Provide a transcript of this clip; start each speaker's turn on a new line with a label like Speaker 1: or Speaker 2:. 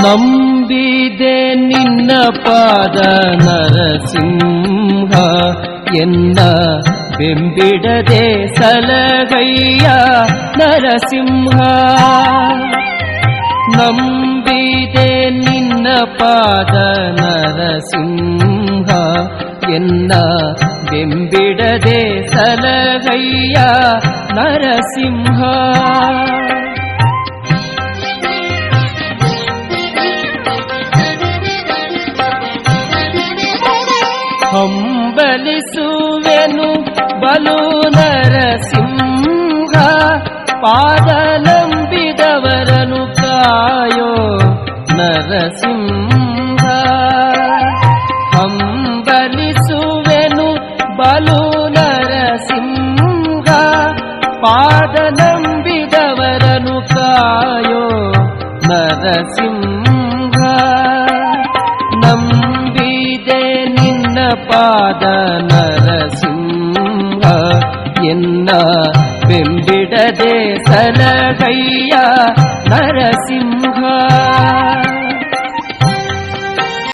Speaker 1: ನಂಬಿದೆ ನಿನ್ನ ಪಾದ ನರಸಿಂಹ ಎನ್ನ ಬೆಂಬಿಡದೆ ಸಲಗಯ್ಯ ನರಸಿಂಹ. ನಂಬಿದೆ ನಿನ್ನ ಪಾದ ನರಸಿಂಹ ಎನ್ನ ಬೆಂಬಿಡದೆ ಸಲಗಯ್ಯ ನರಸಿಂಹ. ಹಂಬಲಿಸುವೆನು ಬಲು ನರಸಿಂಹ ಪಾದ ನಂಬಿದವರನು ಕಾಯೋ ನರಸಿಂಹ. ಹಂಬಲಿಸುವೆನು ಬಲು ನರಸಿಂಹ ಪಾದ ನಂಬಿದವರನು ಕಾಯೋ ನರಸಿಂಹ. ನಂಬಿದೆ ನಿನ್ನ ಪಾದ ನರಸಿಂಹ ಎನ್ನ ಬೆಂಬಿಡದೆ ಸಲಗಯ್ಯ ನರಸಿಂಹ.